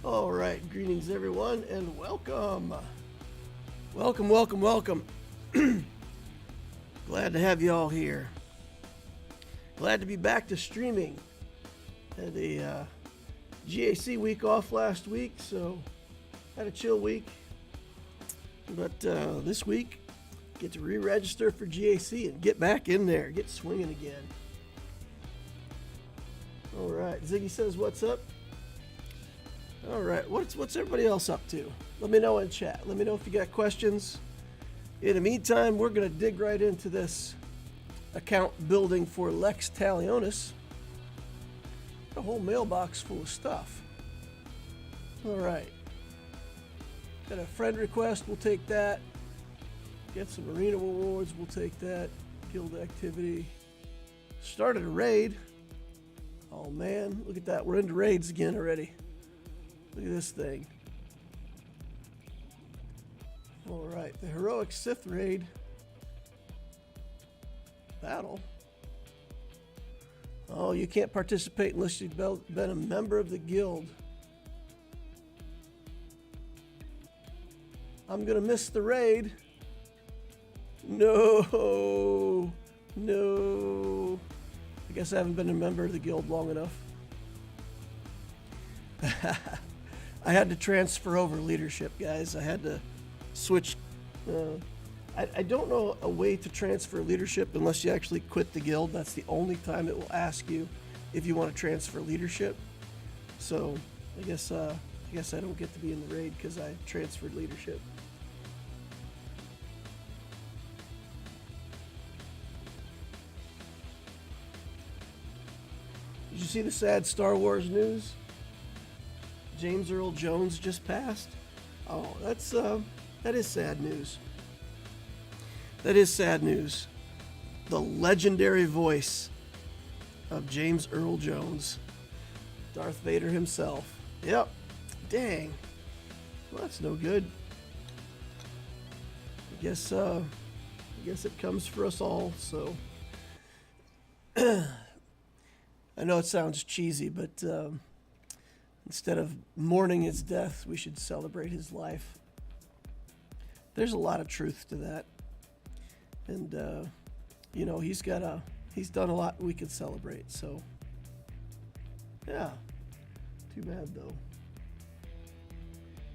All right, greetings everyone, and welcome. Welcome. Glad to have you all here. Glad to be back to streaming. Had a GAC week off last week, so had a chill week. But this week, get to re-register for GAC and get back in there, get swinging again. All right, Ziggy says, "What's up?" All right, what's everybody else up to? Let me know in chat. Let me know if you got questions. In the meantime, we're going to dig right into this account building for Lex Talionis. A whole mailbox full of stuff. All right. Got a friend request, we'll take that. Get some arena rewards, we'll take that. Guild activity. Started a raid. Oh man, look at that. We're into raids again already. Look at this thing. All right, the heroic Sith raid battle. Oh, you can't participate unless you've been a member of the guild. I'm gonna miss the raid. No. I guess I haven't been a member of the guild long enough. I had to transfer over leadership, guys. I had to switch. I don't know a way to transfer leadership unless you actually quit the guild. That's the only time it will ask you if you want to transfer leadership. So I guess I don't get to be in the raid because I transferred leadership. Did you see the sad Star Wars news? James Earl Jones just passed. Oh, that is sad news. That is sad news. The legendary voice of James Earl Jones, Darth Vader himself. Yep. Dang. Well, that's no good. I guess it comes for us all. So I know it sounds cheesy, but instead of mourning his death, we should celebrate his life. There's a lot of truth to that. And, he's done a lot we could celebrate. So, yeah. Too bad, though.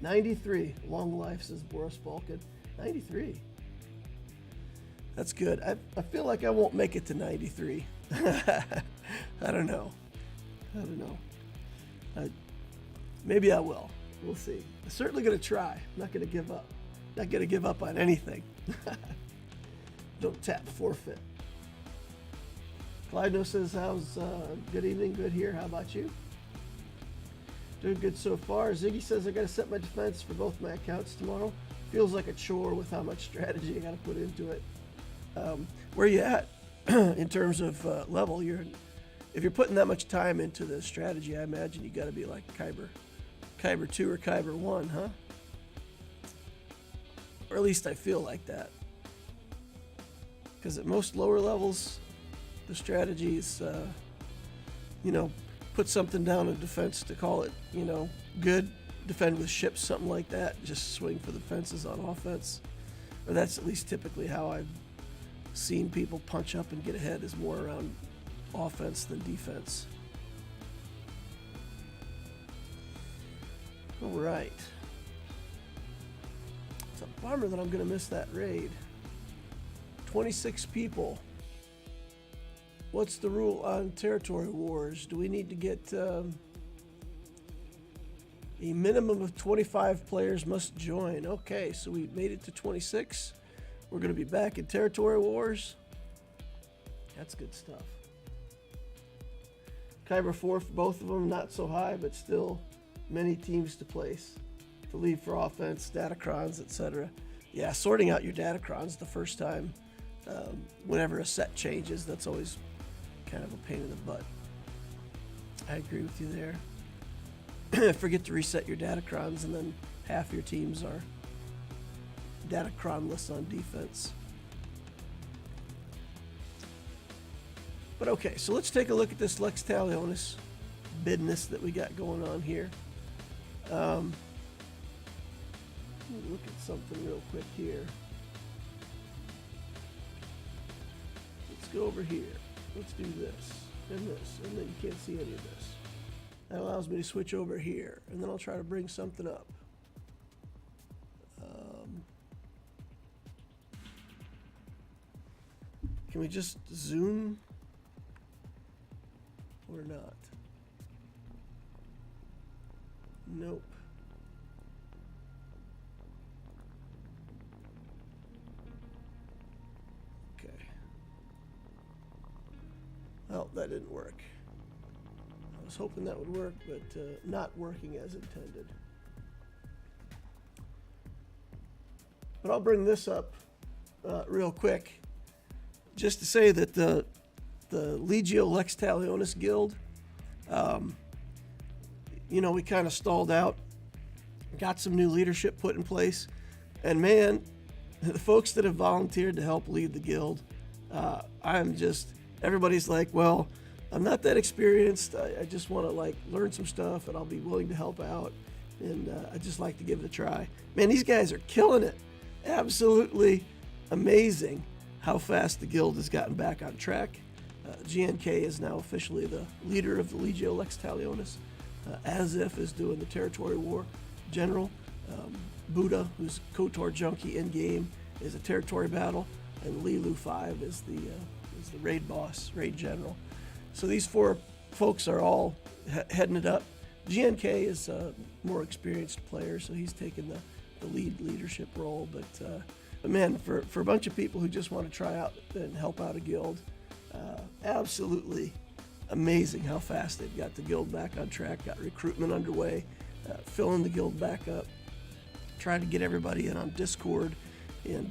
93. Long life, says Boris Balkan. 93. That's good. I feel like I won't make it to 93. I don't know. Maybe I will. We'll see. I'm certainly going to try. I'm not going to give up. Not going to give up on anything. Don't tap forfeit. Clyde says, how's good evening? Good here. How about you? Doing good so far. Ziggy says, I got to set my defense for both my accounts tomorrow. Feels like a chore with how much strategy I got to put into it. Where are you at in terms of level? If you're putting that much time into the strategy, I imagine you got to be like Kyber 2 or Kyber 1, huh? Or at least I feel like that. Because at most lower levels, the strategy is, put something down in defense to call it, good. Defend with ships, something like that. Just swing for the fences on offense. Or that's at least typically how I've seen people punch up and get ahead, is more around offense than defense. All right. It's a bummer that I'm going to miss that raid. 26 people. What's the rule on territory wars? Do we need to get a minimum of 25 players must join? Okay, so we made it to 26. We're going to be back in territory wars. That's good stuff. Kyber 4 for both of them, not so high, but still many teams to place. To leave for offense, Datacrons, etc. Yeah, sorting out your Datacrons the first time. Whenever a set changes, that's always kind of a pain in the butt. I agree with you there. Forget to reset your Datacrons, and then half your teams are Datacronless on defense. But okay, so let's take a look at this Lex Talionis business that we got going on here. Let me look at something real quick here. Let's go over here. Let's do this, and then you can't see any of this. That allows me to switch over here, and then I'll try to bring something up. Can we just zoom or not? Nope. Okay. Well, that didn't work. I was hoping that would work, but not working as intended. But I'll bring this up real quick, just to say that the Legio Lex Talionis Guild, you know, we kind of stalled out, got some new leadership put in place, and man, the folks that have volunteered to help lead the guild, everybody's like, well, I'm not that experienced. I just want to like learn some stuff, and I'll be willing to help out, and I just like to give it a try. Man, these guys are killing it. Absolutely amazing how fast the guild has gotten back on track. GNK is now officially the leader of the Legio Lex Talionis. As if is doing the territory war general. Buddha, who's KOTOR junkie in game, is a territory battle, and Lilu 5 is the raid boss, raid general. So these four folks are all heading it up. GNK is a more experienced player, so he's taken the leadership role. But man, for a bunch of people who just want to try out and help out a guild, absolutely amazing how fast they've got the guild back on track, got recruitment underway, filling the guild back up, trying to get everybody in on Discord, and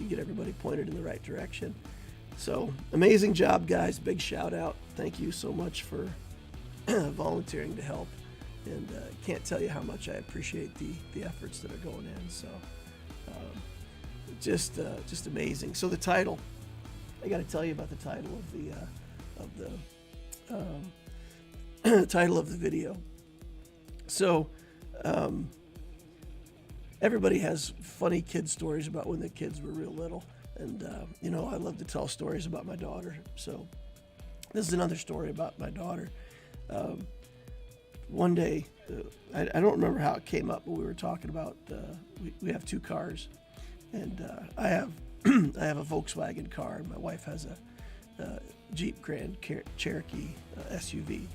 get everybody pointed in the right direction. So amazing job, guys. Big shout out. Thank you so much for volunteering to help, and can't tell you how much I appreciate the efforts that are going in. So just amazing. So the title, I got to tell you about the title of the title of the video. So everybody has funny kid stories about when the kids were real little, and you know, I love to tell stories about my daughter. So this is another story about my daughter. One day, I don't remember how it came up, but we were talking about we have two cars, and I have I have a Volkswagen car, and my wife has a Jeep Grand Cherokee SUV.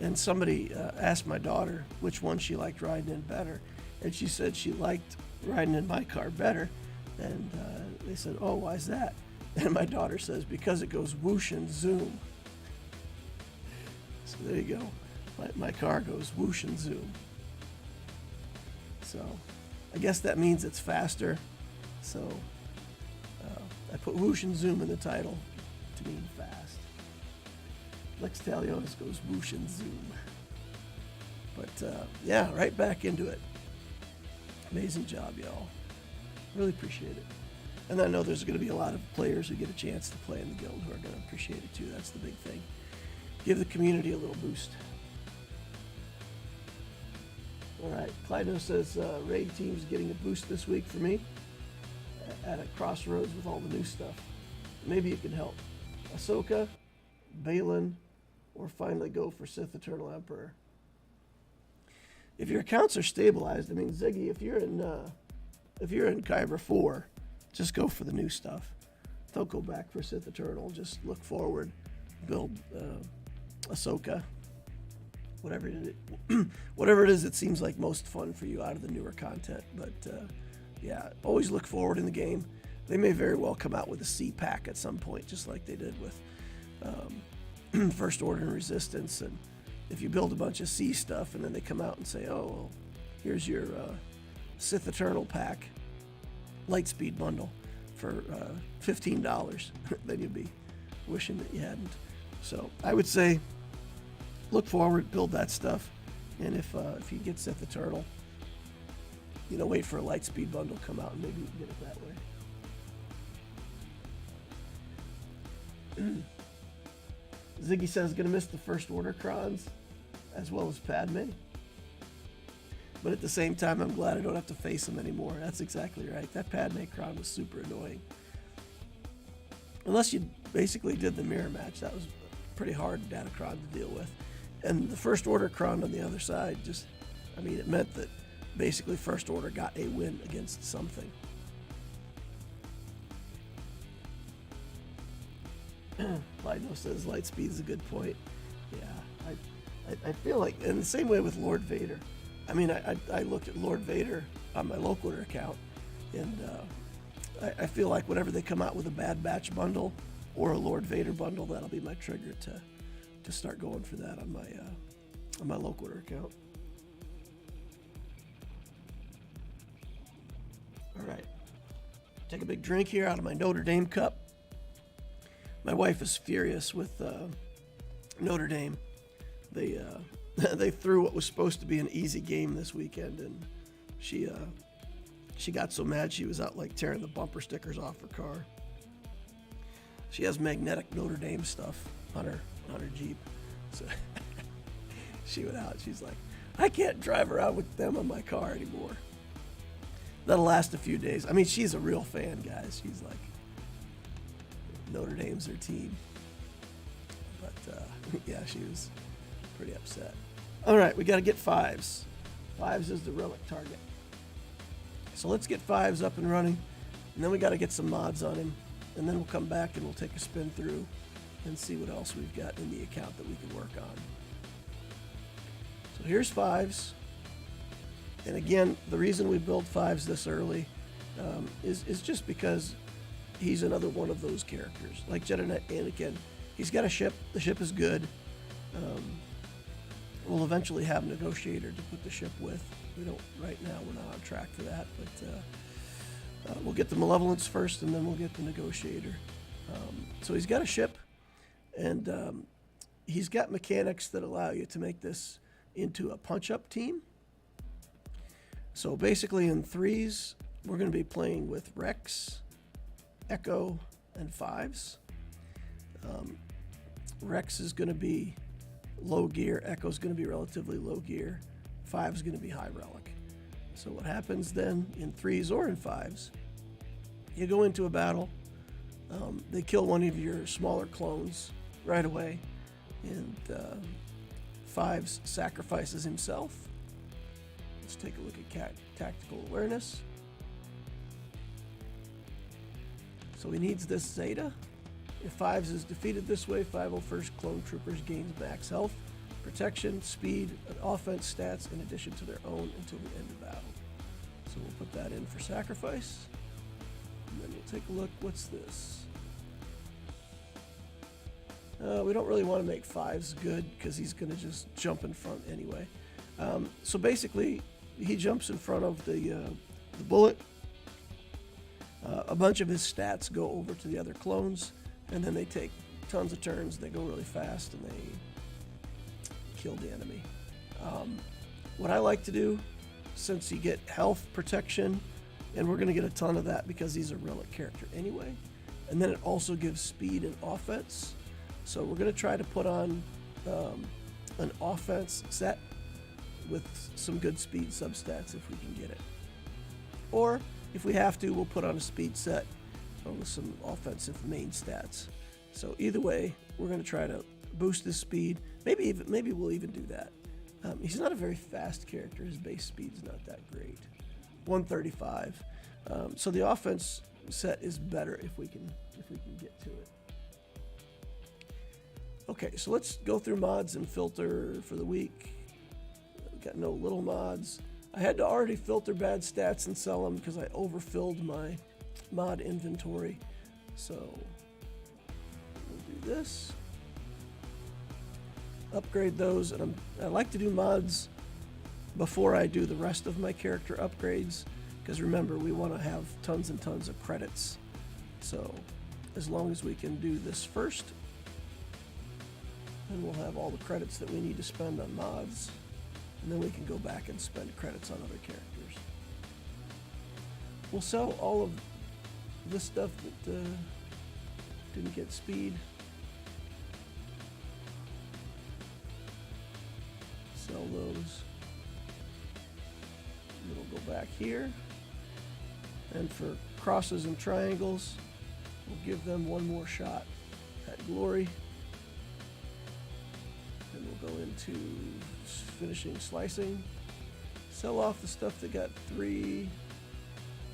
And somebody asked my daughter which one she liked riding in better, and she said she liked riding in my car better. And they said, "Oh, why's that?" And my daughter says, "Because it goes whoosh and zoom." So there you go. My car goes whoosh and zoom. So I guess that means it's faster. So I put whoosh and zoom in the title to mean fast. Lex Talionis goes whoosh and zoom. But yeah, right back into it. Amazing job, y'all. Really appreciate it. And I know there's going to be a lot of players who get a chance to play in the guild who are going to appreciate it too. That's the big thing. Give the community a little boost. All right, Clydo says raid team's getting a boost this week for me at a crossroads with all the new stuff. Maybe it can help. Ahsoka, Balin, or finally go for Sith Eternal Emperor. If your accounts are stabilized, I mean, Ziggy, if you're in Kyber 4, just go for the new stuff. Don't go back for Sith Eternal. Just look forward, build Ahsoka. Whatever it is that seems like most fun for you out of the newer content. But yeah, always look forward in the game. They may very well come out with a C pack at some point, just like they did with First Order and Resistance. And if you build a bunch of C stuff and then they come out and say, "Oh, well, here's your Sith Eternal pack, Lightspeed bundle for $15," then you'd be wishing that you hadn't. So I would say, look forward, build that stuff, and if you get Sith Eternal, you know, wait for a Lightspeed bundle come out and maybe you can get it that way. Ziggy says, gonna miss the First Order crons. as well as Padme. But at the same time, I'm glad I don't have to face him anymore. That's exactly right. That Padme-cron was super annoying. Unless you basically did the mirror match, that was pretty hard Datacron to deal with. And the First Order cron on the other side just, I mean, it meant that basically First Order got a win against something. Lido says light speed is a good point. Yeah, I feel like, in the same way with Lord Vader. I mean, I looked at Lord Vader on my local account, and I feel like whenever they come out with a Bad Batch bundle or a Lord Vader bundle, that'll be my trigger to start going for that on my local account. All right, take a big drink here out of my Notre Dame cup. My wife is furious with Notre Dame. They threw what was supposed to be an easy game this weekend, and she got so mad she was out like tearing the bumper stickers off her car. She has magnetic Notre Dame stuff on her Jeep, so she went out. She's like, I can't drive around with them on my car anymore. That'll last a few days. I mean, she's a real fan, guys. She's like, Notre Dame's her team. But yeah, she was pretty upset. All right, we got to get fives. Fives is the relic target. So let's get fives up and running, and then we got to get some mods on him, and then we'll come back and we'll take a spin through and see what else we've got in the account that we can work on. So here's fives. And again, the reason we build fives this early is just because he's another one of those characters. Like Jedi Knight Anakin, he's got a ship. The ship is good. We'll eventually have a negotiator to put the ship with. We don't, right now, we're not on track for that, but we'll get the Malevolence first, and then we'll get the negotiator. So he's got a ship, and he's got mechanics that allow you to make this into a punch-up team. So basically in threes, we're going to be playing with Rex, Echo, and fives. Rex is going to be low gear, Echo's going to be relatively low gear, five's going to be high relic. So what happens then in threes or in fives, you go into a battle, they kill one of your smaller clones right away, and fives sacrifices himself. Let's take a look at tactical awareness. So he needs this Zeta. If fives is defeated this way, 501st Clone Troopers gains max health, protection, speed, and offense stats in addition to their own until the end of battle. So we'll put that in for sacrifice. And then we'll take a look. What's this? We don't really want to make fives good because he's going to just jump in front anyway. So basically, he jumps in front of the bullet. A bunch of his stats go over to the other clones, and then they take tons of turns. They go really fast, and they kill the enemy. What I like to do, since you get health, protection, and we're going to get a ton of that because he's a relic character anyway, and then it also gives speed and offense. So we're going to try to put on an offense set with some good speed substats if we can get it. Or if we have to, we'll put on a speed set with some offensive main stats. So either way, we're going to try to boost his speed. Maybe we'll even do that. He's not a very fast character. His base speed's not that great. 135. So the offense set is better if we can get to it. Okay, so let's go through mods and filter for the week. We've got no little mods. I had to already filter bad stats and sell them because I overfilled my mod inventory. So we'll do this. Upgrade those, and I like to do mods before I do the rest of my character upgrades, because remember, we want to have tons and tons of credits. So as long as we can do this first, then we'll have all the credits that we need to spend on mods, and then we can go back and spend credits on other characters. We'll sell all of this stuff that didn't get speed. sell those. And it'll go back here. And for crosses and triangles, we'll give them one more shot at glory. And we'll go into finishing slicing. Sell off the stuff that got 3.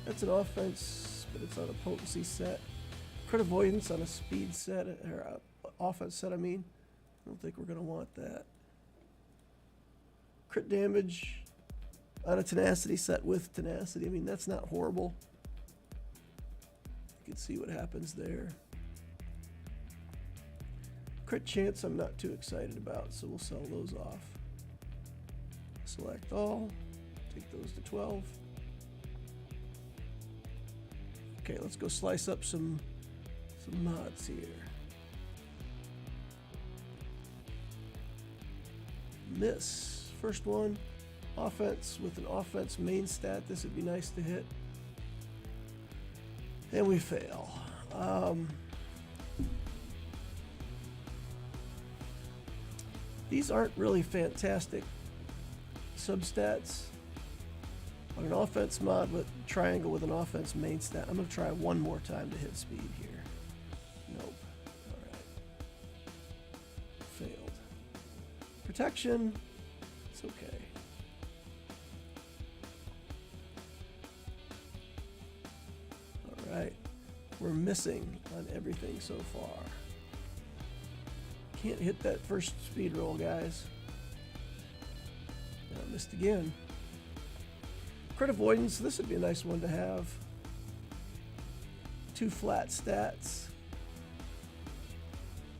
That's an offense, but it's on a potency set. Crit avoidance on a speed set, or offense set, I mean. I don't think we're going to want that. Crit damage on a tenacity set with tenacity. I mean, that's not horrible. You can see what happens there. Crit chance I'm not too excited about, so we'll sell those off. Select all. Take those to 12. Okay, let's go slice up some mods here. Miss. First one, offense with an offense main stat. This would be nice to hit. And we fail. These aren't really fantastic substats. On an offense mod with triangle with an offense main stat, I'm going to try one more time to hit speed here. Nope. Alright. Failed. Protection. It's okay. Alright. We're missing on everything so far. Can't hit that first speed roll, guys. I missed again. Crit avoidance, this would be a nice one to have. 2 flat stats.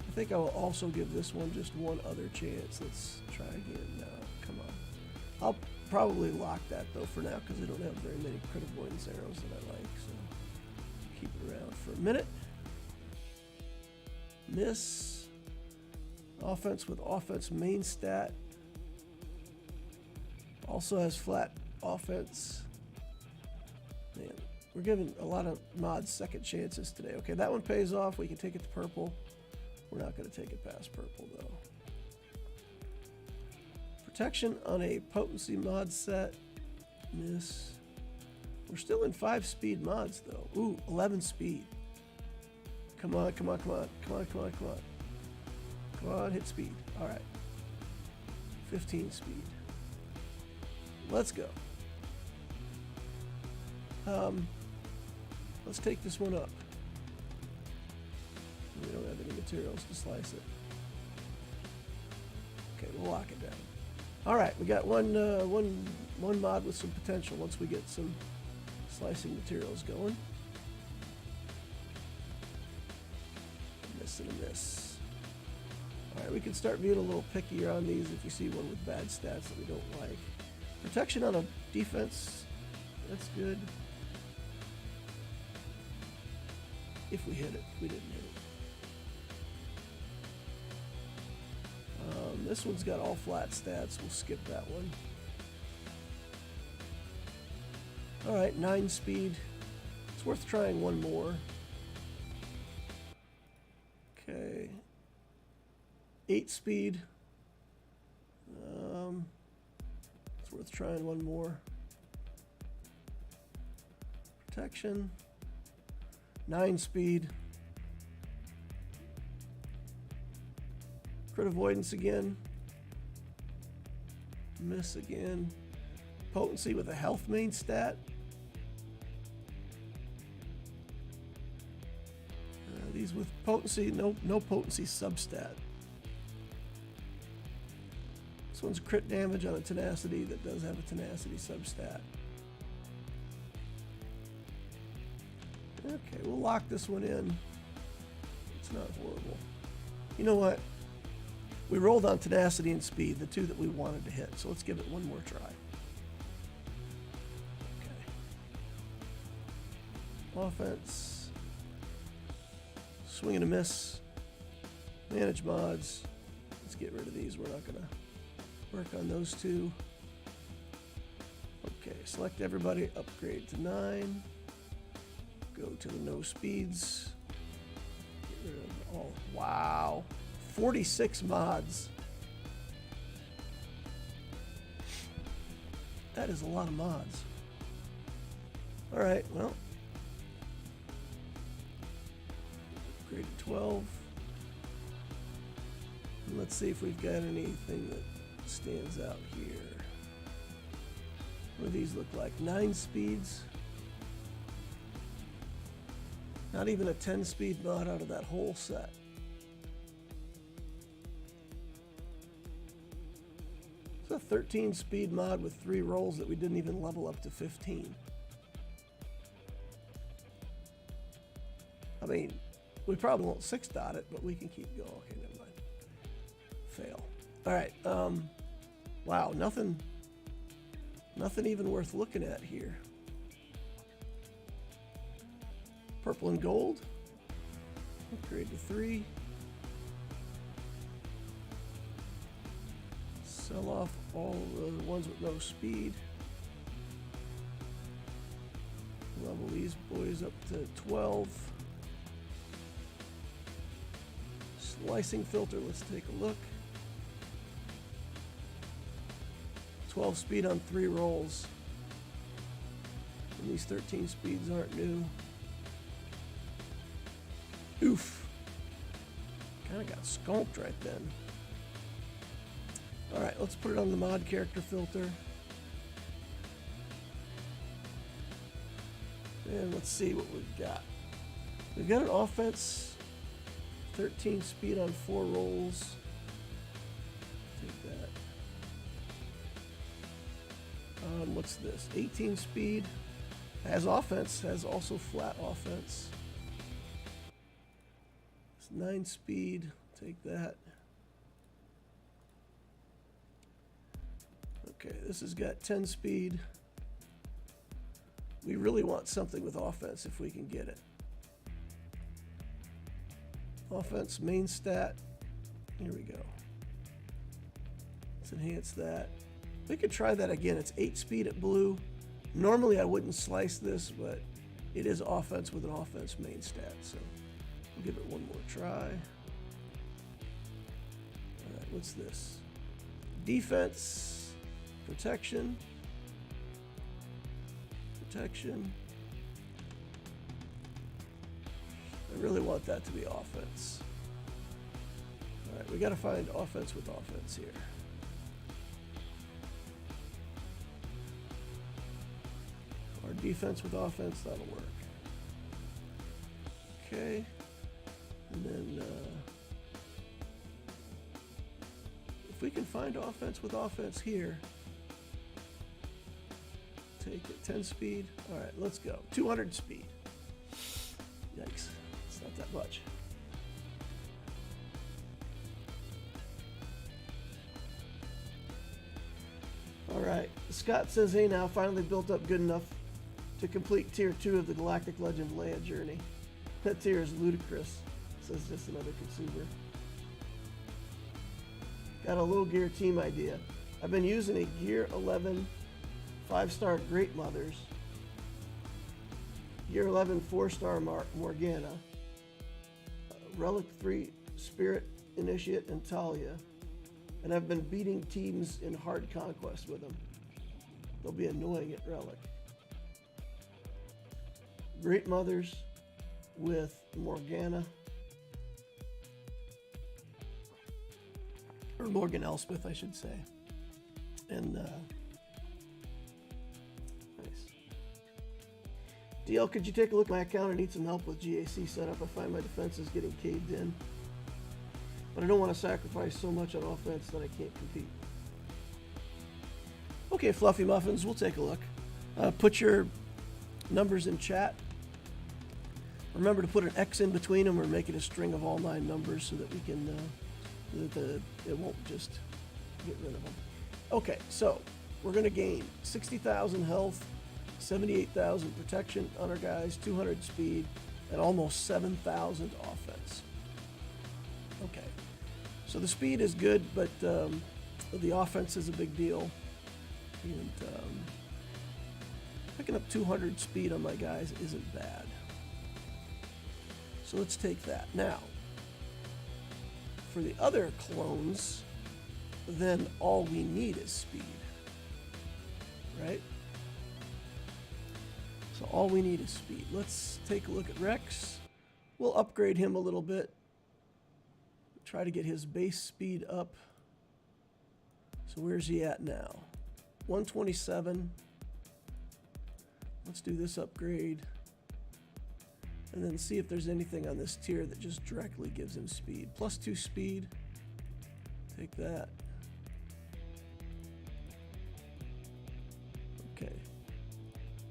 I think I will also give this one just one other chance. Let's try again now. Come on. I'll probably lock that though for now because I don't have very many crit avoidance arrows that I like. So keep it around for a minute. Miss. Offense with offense main stat. Also has flat offense. Man, we're giving a lot of mods second chances today. Okay, that one pays off. We can take it to purple. We're not going to take it past purple though. Protection on a potency mod set. Miss. We're still in 5 speed mods though. Ooh, 11 speed. Come on, come on, come on, come on, come on, come on. Come on, hit speed. All right. 15 speed. Let's go. Let's take this one up. We don't have any materials to slice it. Okay, we'll lock it down. All right, we got one mod with some potential once we get some slicing materials going. Miss and a miss. All right, we can start being a little pickier on these if you see one with bad stats that we don't like. Protection on a defense, that's good. If we hit it, we didn't hit it. This one's got all flat stats, we'll skip that one. All right, 9 speed. It's worth trying one more. Okay. 8 speed. It's worth trying one more. Protection. 9 speed. Crit avoidance again. Miss again. Potency with a health main stat. These with potency, no potency substat. This one's crit damage on a tenacity that does have a tenacity substat. Okay, we'll lock this one in. It's not horrible. You know what? We rolled on tenacity and speed, the 2 that we wanted to hit, so let's give it one more try. Okay. Offense. Swing and a miss. Manage mods. Let's get rid of these. We're not going to work on those 2. Okay, select everybody, upgrade to 9. Go to the no speeds. Get rid of all. Wow. 46 mods. That is a lot of mods. All right, well. Grade 12. And let's see if we've got anything that stands out here. What do these look like? 9 speeds. Not even a 10-speed mod out of that whole set. It's a 13-speed mod with 3 rolls that we didn't even level up to 15. I mean, we probably won't 6-dot it, but we can keep going. Okay, never mind. Fail. All right. Wow, nothing even worth looking at here. Purple and gold. Upgrade to 3. Sell off all the ones with no speed. Level these boys up to 12. Slicing filter, let's take a look. 12 speed on 3 rolls. And these 13 speeds aren't new. Oof. Kind of got skunked right then. Alright, let's put it on the mod character filter. And let's see what we've got. We've got an offense, 13 speed on 4 rolls. Take that. What's this? 18 speed. Has offense, has also flat offense. 9 speed, take that. Okay, this has got 10 speed. We really want something with offense if we can get it. Offense, main stat. Here we go. Let's enhance that. We could try that again. It's 8 speed at blue. Normally I wouldn't slice this, but it is offense with an offense main stat, so we'll give it one more try. All right, what's this? Defense, protection. Protection. I really want that to be offense. All right, we got to find offense with offense here. Or defense with offense, that'll work. Okay. And then if we can find offense with offense here, take it 10 speed. All right, let's go. 200 speed. Yikes, it's not that much. All right, Scott says, hey, now finally built up good enough to complete tier 2 of the Galactic Legend Leia journey. That tier is ludicrous, says just another consumer. Got a low gear team idea. I've been using a Gear 11 5-star Great Mothers, Gear 11 4-star Morgana, Relic 3 Spirit Initiate and Talia, and I've been beating teams in hard conquest with them. They'll be annoying at Relic. Great Mothers with Morgana, or Morgan Elspeth, I should say. And nice. DL, could you take a look at my account? I need some help with GAC setup. I find my defense is getting caved in, but I don't want to sacrifice so much on offense that I can't compete. Okay, Fluffy Muffins, we'll take a look. Put your numbers in chat. Remember to put an X in between them or make it a string of all 9 numbers so that we can, it won't just get rid of them. Okay, so we're going to gain 60,000 health, 78,000 protection on our guys, 200 speed, and almost 7,000 offense. Okay, so the speed is good, but the offense is a big deal. And picking up 200 speed on my guys isn't bad. So let's take that. Now, for the other clones, then all we need is speed, right? So all we need is speed. Let's take a look at Rex. We'll upgrade him a little bit. Try to get his base speed up. So where's he at now? 127. Let's do this upgrade. And then see if there's anything on this tier that just directly gives him speed. +2 speed. Take that. Okay.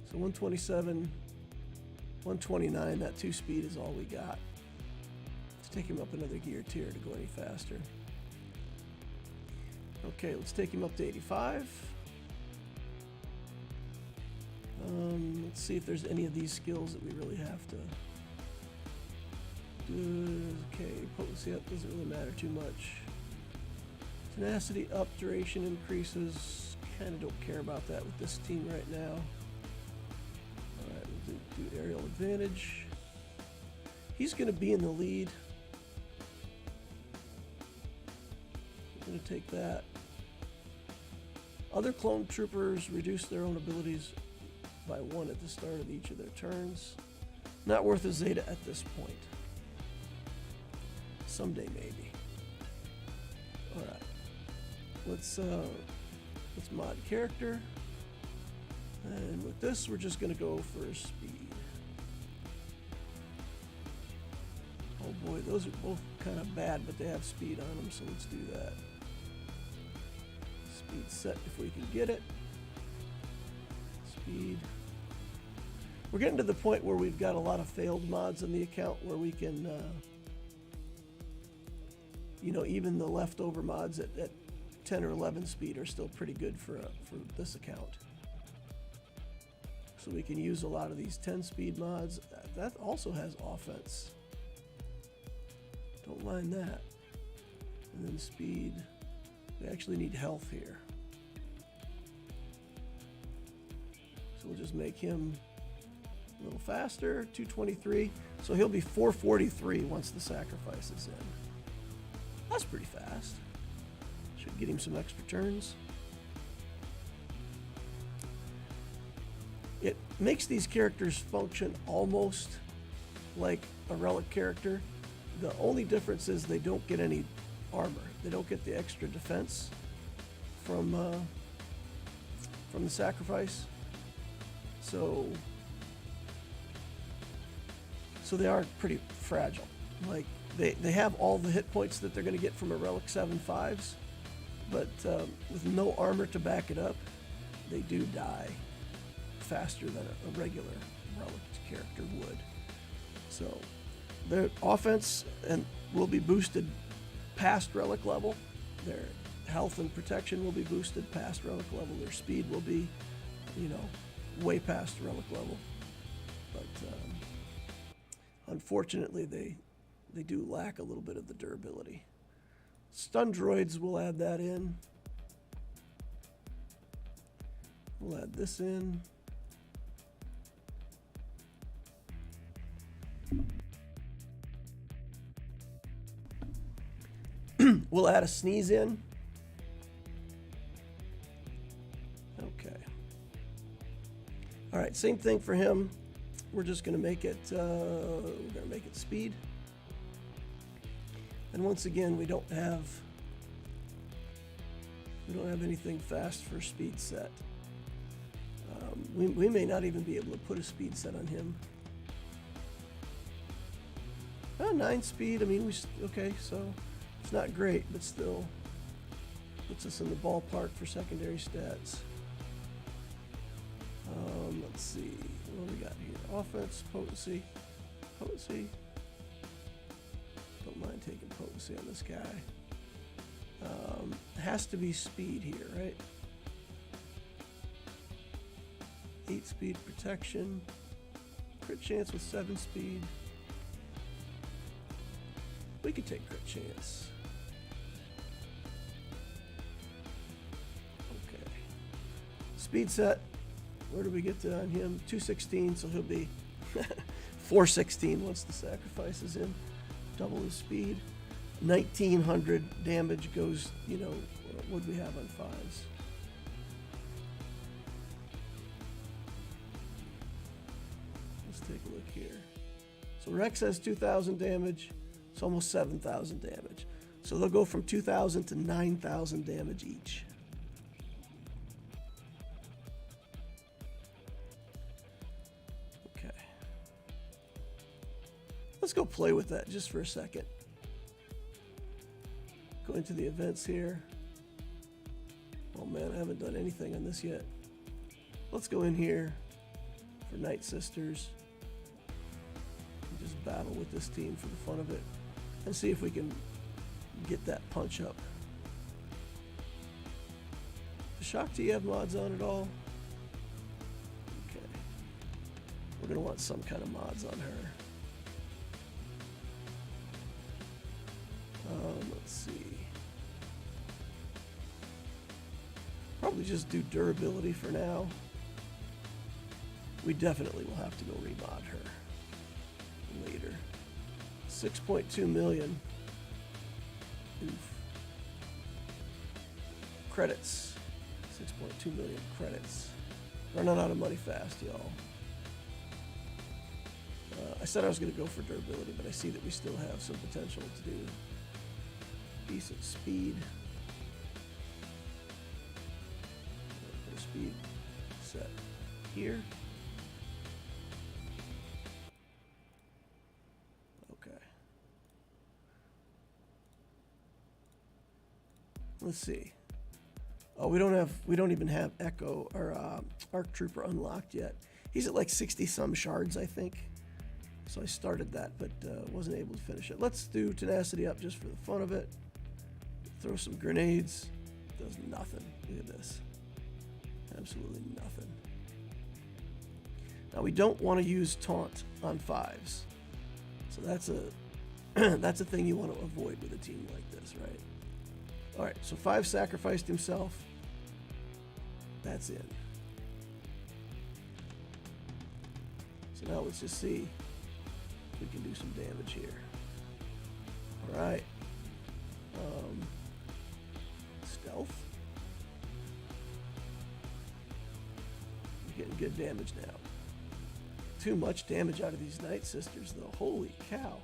So 127, 129, that 2 speed is all we got. Let's take him up another gear tier to go any faster. Okay, let's take him up to 85. Let's see if there's any of these skills that we really have to do. Okay, potency up doesn't really matter too much. Tenacity up, duration increases. Kind of don't care about that with this team right now. Alright, we'll do aerial advantage. He's going to be in the lead. I'm going to take that. Other clone troopers reduce their own abilities by 1 at the start of each of their turns. Not worth a Zeta at this point. Someday maybe. Alright. Let's mod character. And with this we're just gonna go for speed. Oh boy, those are both kind of bad, but they have speed on them, so let's do that. Speed set if we can get it. Speed. We're getting to the point where we've got a lot of failed mods in the account where we can, you know, even the leftover mods at 10 or 11 speed are still pretty good for this account. So we can use a lot of these 10 speed mods. That also has offense. Don't mind that. And then speed. We actually need health here. So we'll just make him a little faster, 223. So he'll be 443 once the sacrifice is in. That's pretty fast. Should get him some extra turns. It makes these characters function almost like a Relic character. The only difference is they don't get any armor. They don't get the extra defense from the sacrifice. So they are pretty fragile. Like they have all the hit points that they're going to get from a Relic 7.5s, but with no armor to back it up, they do die faster than a regular Relic character would. So their offense will be boosted past Relic level. Their health and protection will be boosted past Relic level. Their speed will be, you know, way past Relic level. But unfortunately, they do lack a little bit of the durability. Stun droids, we'll add that in. We'll add this in. We'll add a sneeze in. Okay. All right, same thing for him. We're just going to make it. We're going to make it speed. And once again, we don't have anything fast for speed set. We may not even be able to put a speed set on him. 9 speed. I mean, okay, so it's not great, but still puts us in the ballpark for secondary stats. Let's see what do we got here. Offense, potency. Don't mind taking potency on this guy. Has to be speed here, right? 8 speed protection. Crit chance with 7 speed. We could take crit chance. Okay. Speed set. Where do we get to on him? 216, so he'll be 416 once the sacrifice is in. Double his speed. 1900 damage goes, you know, what would we have on 5s? take a look here. So Rex has 2,000 damage. It's almost 7,000 damage. So they'll go from 2,000 to 9,000 damage each. Okay. Let's go play with that just for a second. Go into the events here. Oh man, I haven't done anything on this yet. Let's go in here for Night Sisters. And just battle with this team for the fun of it. And see if we can get that punch up. Does Shock T have mods on at all? Okay. We're going to want some kind of mods on her. Let's see. Probably just do durability for now. We definitely will have to go remod her later. 6.2 million. Oof. Credits. 6.2 million credits. Running out of money fast, y'all. I said I was going to go for durability, but I see that we still have some potential to do decent speed. Speed set here. Okay. Let's see. Oh, we don't even have Echo or Arc Trooper unlocked yet. He's at like 60 some shards, I think. So I started that, but wasn't able to finish it. Let's do tenacity up just for the fun of it. Throw some grenades. Does nothing. Look at this. Absolutely nothing. Now we don't want to use taunt on 5s. So that's a that's a thing you want to avoid with a team like this, right? Alright, so 5 sacrificed himself. That's in. So now let's just see if we can do some damage here. Alright. Stealth. We're getting good damage now. Too much damage out of these Night Sisters though. Holy cow.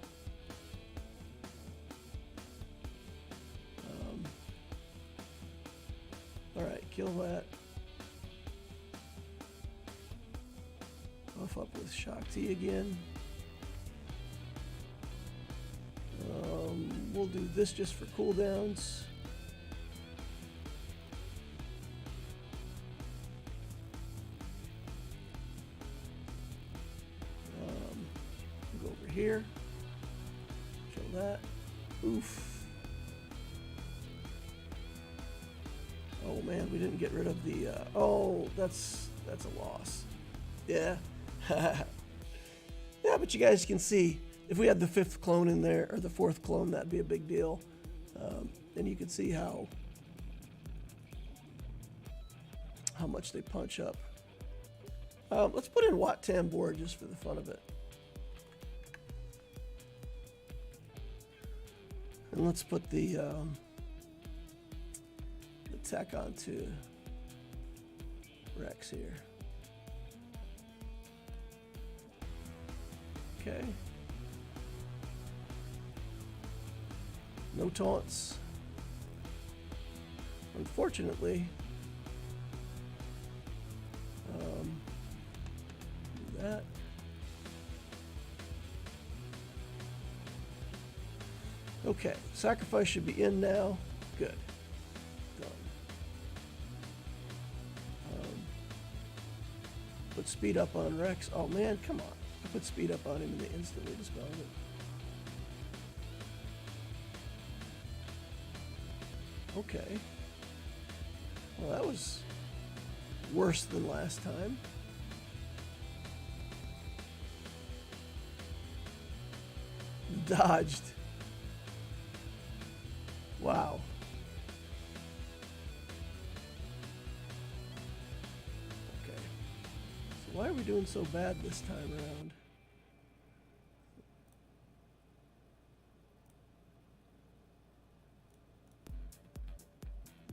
Alright, kill that. Buff up with Shock T again. We'll do this just for cooldowns. We'll go over here. Kill that. Oof. Oh man, we didn't get rid of the, oh, that's a loss. Yeah. Yeah, but you guys can see, if we had the 5th clone in there, or the 4th clone, that'd be a big deal. And you can see how much they punch up. Let's put in Wat Tambor just for the fun of it. And let's put the tech onto Rex here. Okay. No taunts. Unfortunately, do that. Okay, sacrifice should be in now. Good. Done. Put speed up on Rex. Oh man, come on. I put speed up on him and they instantly dispelled it. Okay. Well, that was worse than last time. Dodged. Wow. Okay. So why are we doing so bad this time around?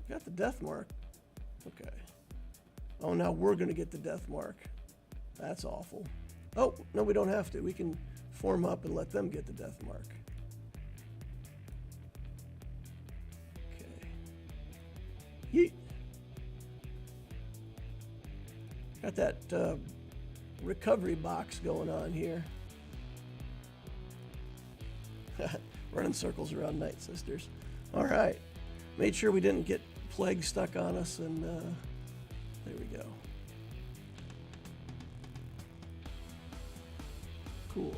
Got the death mark. Okay. Oh, now we're going to get the death mark. That's awful. Oh, no, we don't have to. We can form up and let them get the death mark. Okay. Yeet. Got that recovery box going on here. Running circles around Night Sisters. All right. Made sure we didn't get plague stuck on us, and there we go. Cool.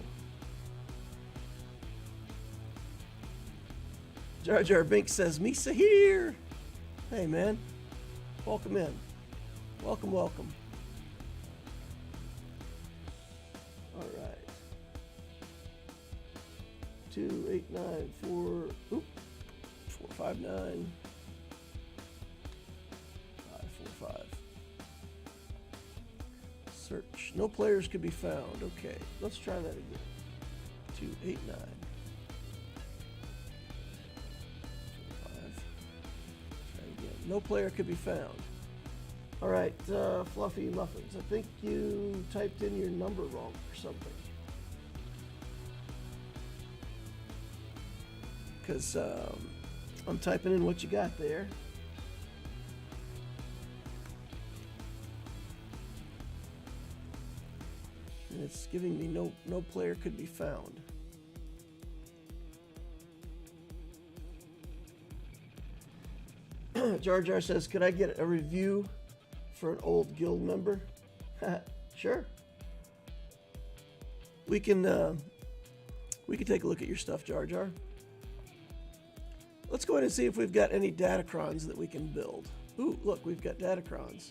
Jar Jar Binks says, Misa here. Hey, man. Welcome in. Welcome, welcome. All right. 2, 8, 9, 4, 4, 5, 9. 5, 4, 5. Search. No players could be found. Okay, let's try that again. 2, 8, 9. 5. Try again. No player could be found. All right, Fluffy Muffins. I think you typed in your number wrong or something. Because I'm typing in what you got there. And it's giving me no player could be found. Jar Jar says, could I get a review for an old guild member? Sure. We can take a look at your stuff, Jar Jar. Let's go ahead and see if we've got any Datacrons that we can build. Ooh, look, we've got Datacrons.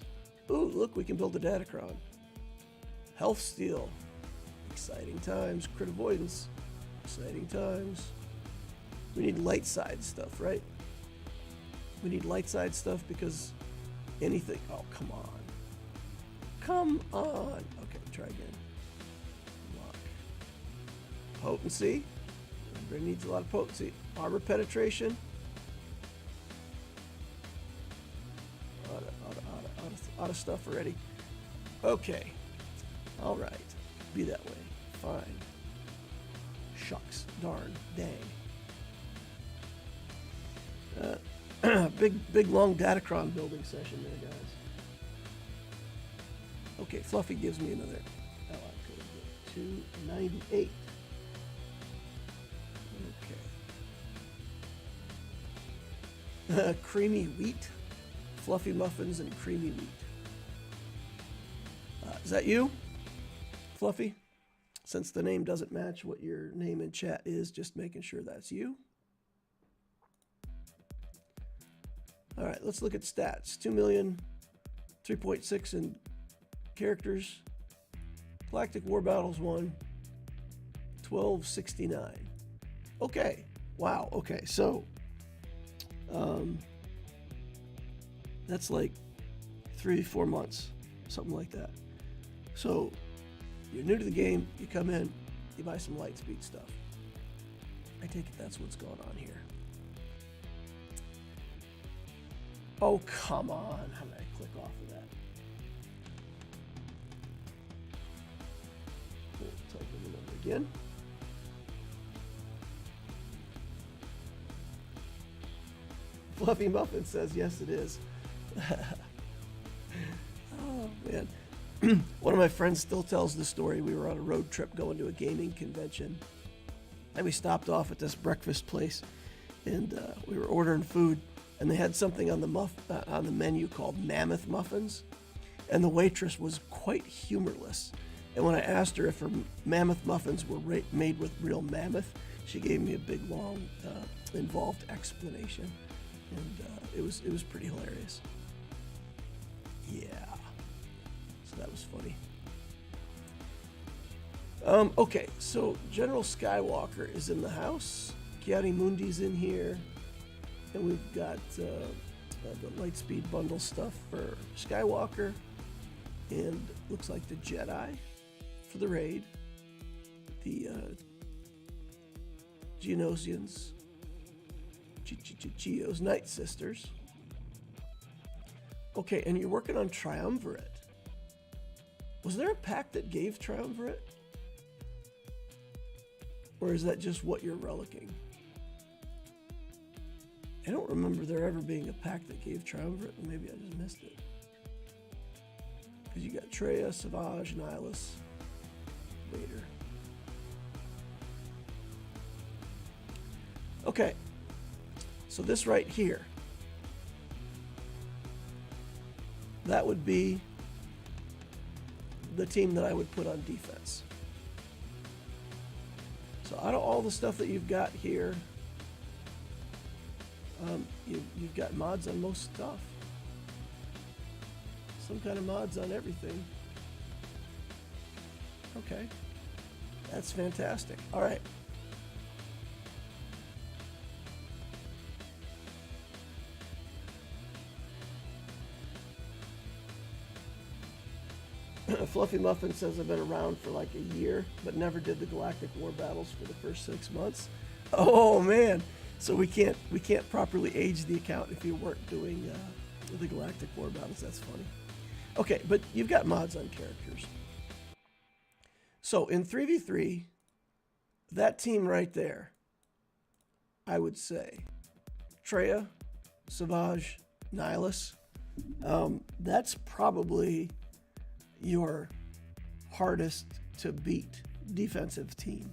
Ooh, look, we can build a Datacron. Health Steal. Exciting times. Crit Avoidance. Exciting times. We need light side stuff, right? We need light side stuff because anything... Oh, come on. Come on. Okay, try again. Lock. Potency. Everybody needs a lot of potency. Armor penetration. Out of stuff already. Okay. All right. Be that way. Fine. Shucks. Darn. Dang. Big long Datacron building session there, guys. Okay, Fluffy gives me another ally code. 298. Okay. Creamy wheat. Fluffy muffins and creamy wheat. Is that you, Fluffy? Since the name doesn't match what your name in chat is, just making sure that's you. All right, let's look at stats. 2 million, 3.6 in characters. Galactic War Battles 1, 1269. Okay, wow, okay, so that's like 3-4 months, something like that. So you're new to the game, you come in, you buy some light speed stuff. I take it that's what's going on here. Oh, come on. How did I click off of that? We'll type in the number again. Fluffy Muffin says, yes, it is. Oh, man. One of my friends still tells the story. We were on a road trip going to a gaming convention. And we stopped off at this breakfast place. And we were ordering food. And they had something on the menu called Mammoth Muffins. And the waitress was quite humorless. And when I asked her if her Mammoth Muffins were made with real mammoth, she gave me a big, long, involved explanation. And it was pretty hilarious. Yeah. So that was funny. Okay, so General Skywalker is in the house. Kiari Mundi's in here. And we've got the Lightspeed bundle stuff for Skywalker. And looks like the Jedi for the raid. The Geonosians. Geo's Night Sisters. Okay, and you're working on Triumvirate. Was there a pack that gave Triumvirate? Or is that just what you're relicking? I don't remember there ever being a pack that gave Triumvirate, but maybe I just missed it. Because you got Traya, Savage, Nihilus, Vader. Okay, so this right here, that would be the team that I would put on defense. So out of all the stuff that you've got here, you've got mods on most stuff. Some kind of mods on everything. Okay, that's fantastic. All right. Fluffy Muffin says I've been around for like a year, but never did the Galactic War battles for the first 6 months. Oh man! So we can't properly age the account if you weren't doing the Galactic War battles. That's funny. Okay, but you've got mods on characters. So in 3v3, that team right there, I would say, Traya, Savage, Nihilus. That's probably your hardest to beat defensive team.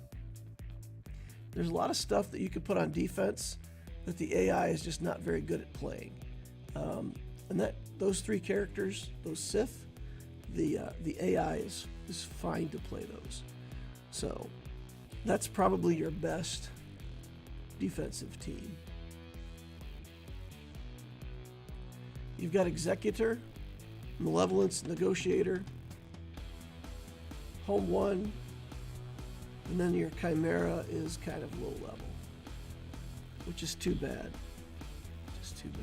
There's a lot of stuff that you could put on defense that the AI is just not very good at playing. And that those three characters, those Sith, the AI is fine to play those. So that's probably your best defensive team. You've got Executor, Malevolence, Negotiator, Home 1, and then your Chimera is kind of low level, which is too bad. Just too bad.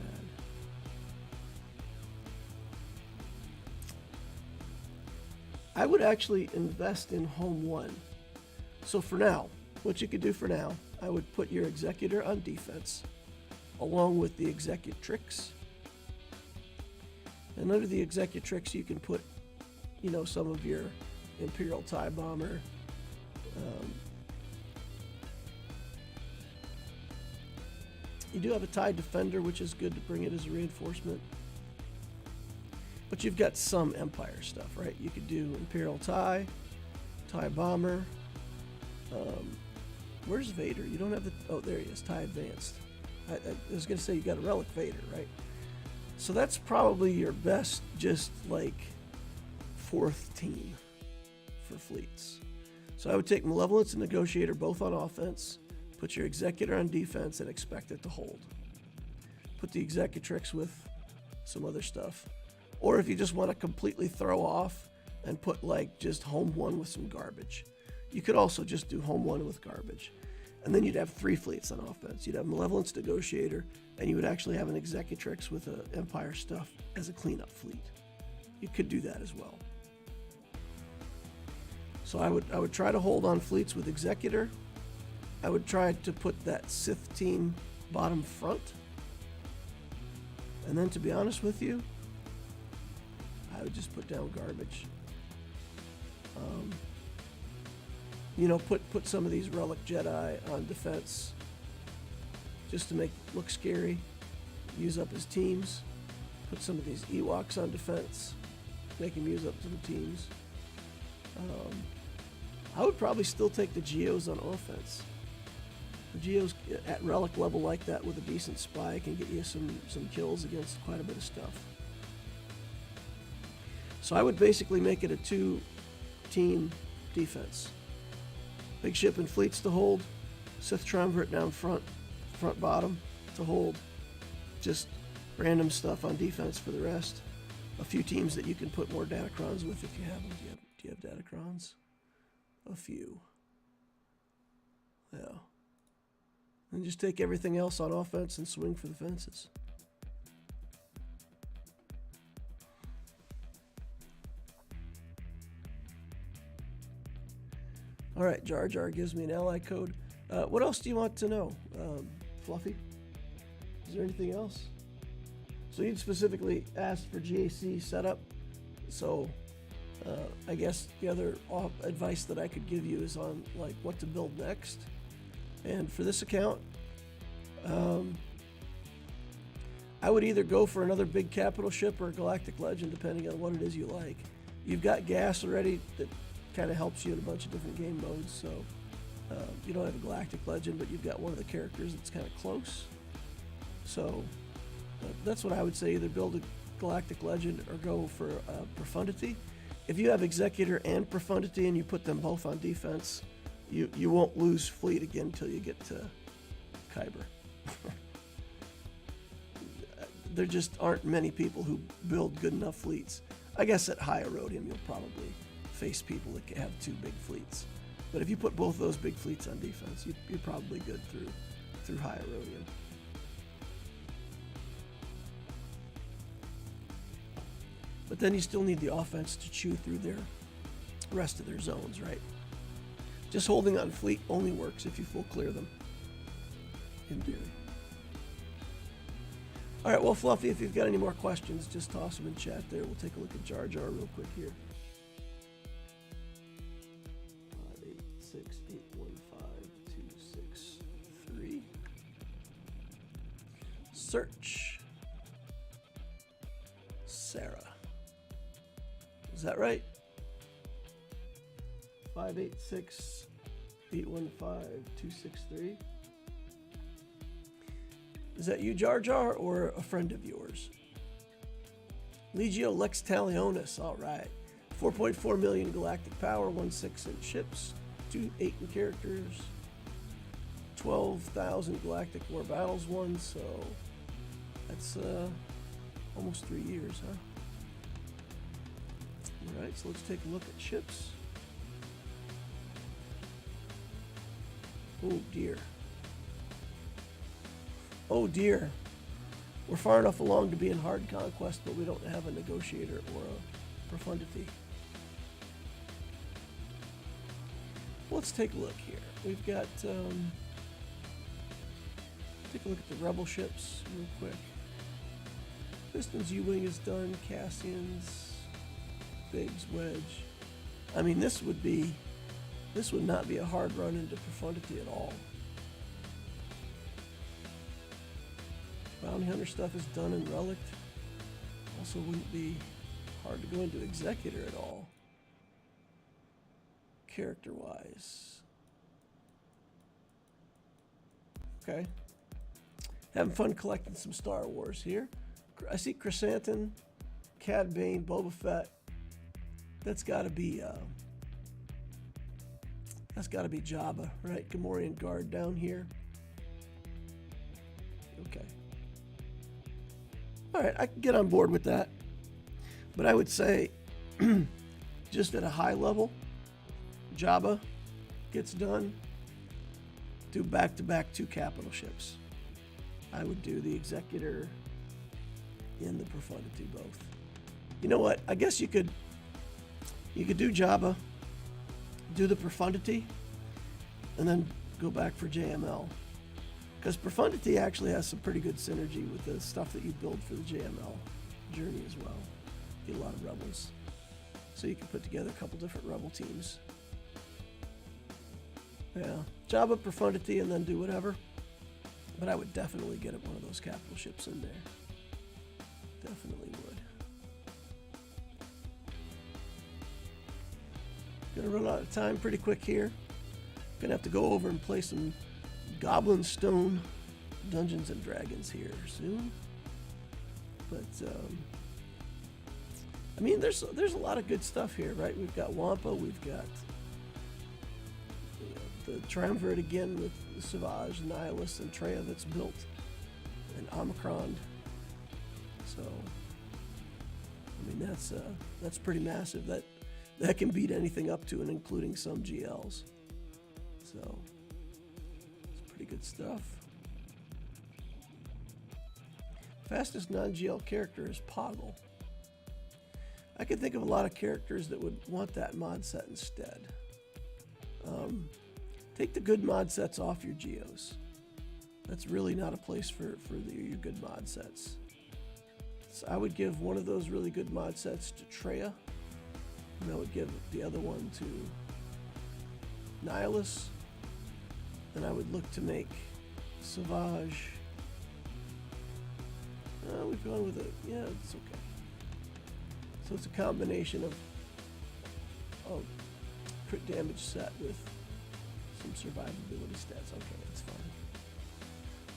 I would actually invest in Home 1. So for now, what you could do for now, I would put your Executor on defense, along with the Executrix. And under the Executrix, you can put, you know, some of your Imperial TIE Bomber. You do have a TIE Defender, which is good to bring it as a reinforcement. But you've got some Empire stuff, right? You could do Imperial TIE, TIE Bomber. Where's Vader? You don't have the... Oh, there he is, TIE Advanced. I was going to say you got a Relic Vader, right? So that's probably your best, just like, fourth team for fleets. So I would take Malevolence and Negotiator both on offense, put your Executor on defense, and expect it to hold. Put the Executrix with some other stuff. Or if you just want to completely throw off and put like just Home 1 with some garbage. You could also just do Home 1 with garbage. And then you'd have 3 fleets on offense. You'd have Malevolence, Negotiator, and you would actually have an Executrix with Empire stuff as a cleanup fleet. You could do that as well. So I would try to hold on fleets with Executor. I would try to put that Sith team bottom front. And then to be honest with you, I would just put down garbage. You know, put some of these Relic Jedi on defense just to make it look scary. Use up his teams. Put some of these Ewoks on defense. Make him use up some teams. I would probably still take the Geos on offense. The Geos at Relic level like that with a decent spy can get you some kills against quite a bit of stuff. So I would basically make it a 2-team defense. Big ship and fleets to hold. Sith Triumvirate down front bottom to hold. Just random stuff on defense for the rest. A few teams that you can put more Datacrons with if you have them. Do you have Datacrons? A few. Yeah. And just take everything else on offense and swing for the fences. All right, Jar Jar gives me an ally code. What else do you want to know, Fluffy? Is there anything else? So you'd specifically asked for GAC setup. So I guess the other advice that I could give you is on like what to build next. And for this account, I would either go for another big capital ship or a galactic legend, depending on what it is you like. You've got gas already that kind of helps you in a bunch of different game modes, so you don't have a galactic legend, but you've got one of the characters that's kind of close. So that's what I would say, either build a galactic legend or go for profundity. If you have executor and profundity and you put them both on defense, you won't lose fleet again until you get to Kyber. There just aren't many people who build good enough fleets. I guess at high Erodium you'll probably face people that have two big fleets. But if you put both those big fleets on defense, you're probably good through high Erodium. But then you still need the offense to chew through the rest of their zones, right? Just holding on fleet only works if you full clear them, in theory. All right, well, Fluffy, if you've got any more questions, just toss them in chat there. We'll take a look at Jar Jar real quick here. 586815263. Search. Sarah. Is that right? 586815263. Is that you, Jar Jar, or a friend of yours? Legio Lex Talionis, all right. 4.4 million galactic power, 1 6-inch ships, 2 8-inch characters, 12,000 galactic war battles won, so that's almost 3 years, huh? All right, so let's take a look at ships. Oh dear. Oh dear. We're far enough along to be in hard conquest, but we don't have a negotiator or a profundity. Let's take a look here. We've got, take a look at the rebel ships real quick. Piston's U-Wing is done, Cassian's, Biggs, Wedge. I mean, this would not be a hard run into profundity at all. Bounty Hunter stuff is done in Relic. Also wouldn't be hard to go into Executor at all. Character-wise. Okay. Having fun collecting some Star Wars here. I see Chrysanthemum, Cad Bane, Boba Fett. That's gotta be Jabba, right? Gamorrean Guard down here. Okay. All right, I can get on board with that. But I would say, just at a high level, Jabba gets done. Do back-to-back 2 capital ships. I would do the Executor and the Profundity both. You know what? I guess you could do Jabba, do the Profundity, and then go back for JML. Because Profundity actually has some pretty good synergy with the stuff that you build for the JML journey as well. Get a lot of rebels. So you can put together a couple different rebel teams. Yeah, Jabba, Profundity, and then do whatever. But I would definitely get one of those capital ships in there. Definitely would. Gonna run out of time pretty quick here. Gonna have to go over and play some Goblin Stone Dungeons and Dragons here soon. But I mean, there's a lot of good stuff here, right? We've got Wampa, we've got the Triumvirate again with the Savage, Nihilus, and Treya that's built, and Omicron. So, I mean, that's pretty massive. That can beat anything up to and including some GLs. So, it's pretty good stuff. Fastest non-GL character is Poggle. I could think of a lot of characters that would want that mod set instead. Take the good mod sets off your geos. That's really not a place for your good mod sets. So I would give one of those really good mod sets to Treya And I would give the other one to Nihilus. And I would look to make Savage. We've gone with it. Yeah, it's okay. So it's a combination of crit damage set with some survivability stats. Okay, that's fine.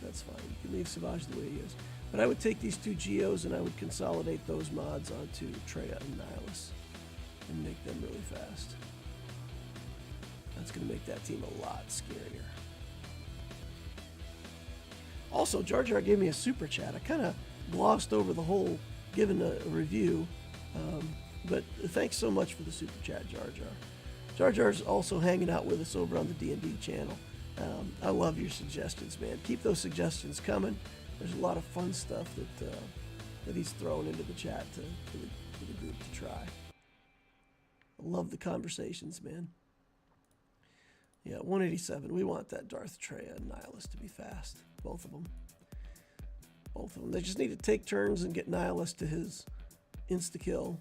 That's fine. You can leave Savage the way he is. But I would take these two Geos and I would consolidate those mods onto Treya and Nihilus and make them really fast. That's going to make that team a lot scarier. Also, Jar Jar gave me a super chat. I kind of glossed over the whole giving a review, but thanks so much for the super chat, Jar Jar. Jar Jar's also hanging out with us over on the D&D channel. I love your suggestions, man. Keep those suggestions coming. There's a lot of fun stuff that he's throwing into the chat for the group to try. I love the conversations, man. Yeah, 187. We want that Darth Treya and Nihilus to be fast. Both of them. Both of them. They just need to take turns and get Nihilus to his insta-kill.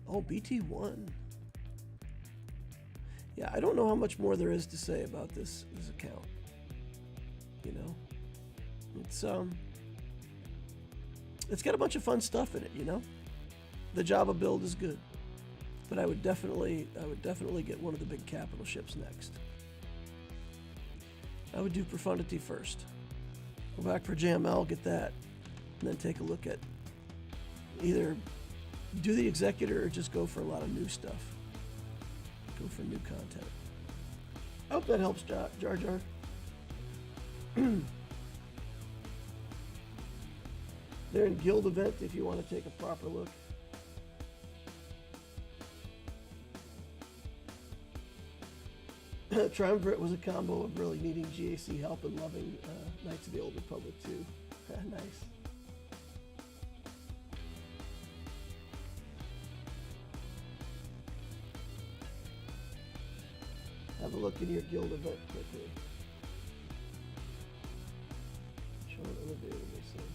Oh, BT1. Yeah, I don't know how much more there is to say about this account. You know? It's got a bunch of fun stuff in it, you know? The Jabba build is good. But I would definitely get one of the big capital ships next. I would do Profundity first. Go back for JML, get that, and then take a look at either do the Executor or just go for a lot of new stuff. Go for new content. I hope that helps, Jar Jar. They're in Guild Event if you want to take a proper look. Triumvirate was a combo of really needing GAC help and loving Knights of the Old Republic too. Nice. Have a look in your Guild Event quickly. Show it unavailable says.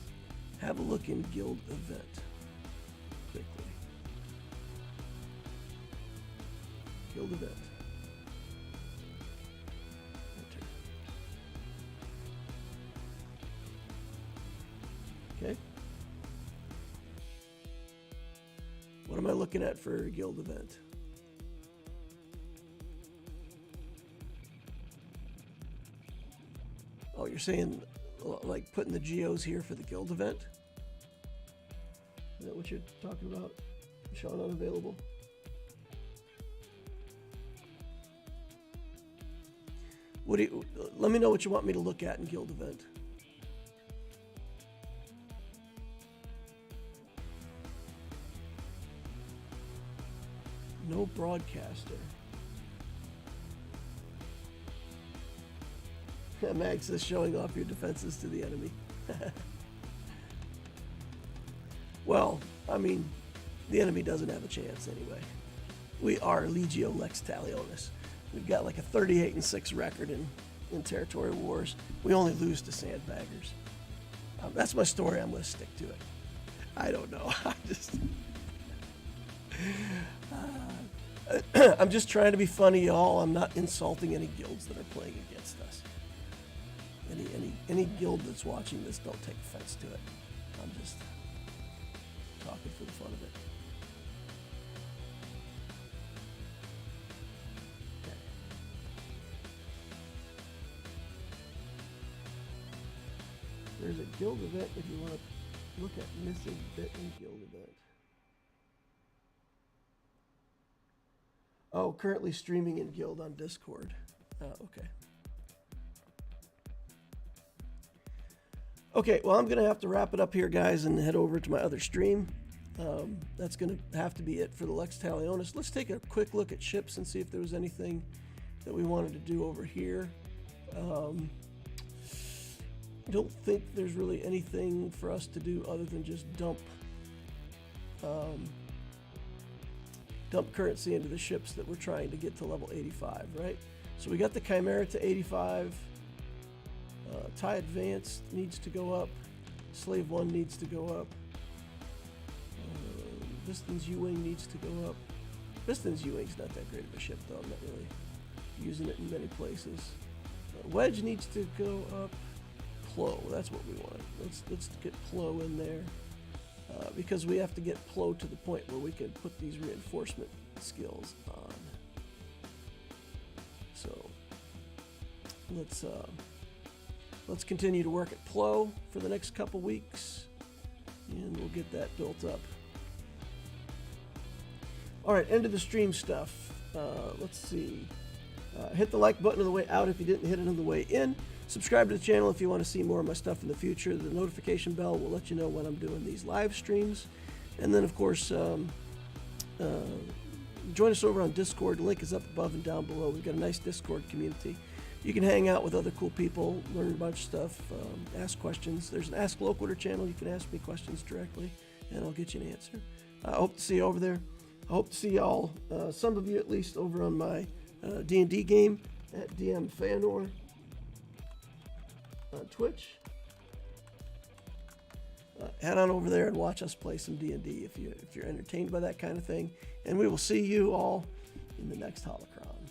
Have a look in Guild Event quickly. Guild Event. Okay. What am I looking at for Guild Event? Oh, you're saying like putting the Geos here for the Guild Event? Is that what you're talking about? Showing unavailable? Let me know what you want me to look at in Guild Event. No broadcaster. Mag says showing off your defenses to the enemy. Well, I mean, the enemy doesn't have a chance anyway. We are Legio Lex Talionis. We've got like a 38-6 record in territory wars. We only lose to sandbaggers. That's my story. I'm going to stick to it. I don't know. I'm just trying to be funny, y'all. I'm not insulting any guilds that are playing against us. Any guild that's watching this, don't take offense to it. I'm just talking for the fun of it. Okay. There's a guild event if you want to look at missing bit in guild event. Oh, currently streaming in guild on Discord. Okay. Okay, well, I'm going to have to wrap it up here, guys, and head over to my other stream. That's going to have to be it for the Lex Talionis. Let's take a quick look at ships and see if there was anything that we wanted to do over here. Don't think there's really anything for us to do other than just dump currency into the ships that we're trying to get to level 85, right? So we got the Chimera to 85. TIE Advanced needs to go up. Slave 1 needs to go up. Viston's U-Wing needs to go up. Viston's U-Wing's not that great of a ship, though. I'm not really using it in many places. Wedge needs to go up. Plo, that's what we want. Let's get Plo in there. Because we have to get Plo to the point where we can put these reinforcement skills on. So let's continue to work at Plo for the next couple weeks, and we'll get that built up. All right, end of the stream stuff. Let's see. Hit the like button on the way out if you didn't hit it on the way in. Subscribe to the channel if you want to see more of my stuff in the future. The notification bell will let you know when I'm doing these live streams. And then, of course, join us over on Discord. The link is up above and down below. We've got a nice Discord community. You can hang out with other cool people, learn a bunch of stuff, ask questions. There's an Ask Loquitur channel. You can ask me questions directly, and I'll get you an answer. I hope to see you over there. I hope to see y'all, some of you at least, over on my D&D game at DM Feanor on Twitch. Head on over there and watch us play some D&D if you're entertained by that kind of thing. And we will see you all in the next Holocron.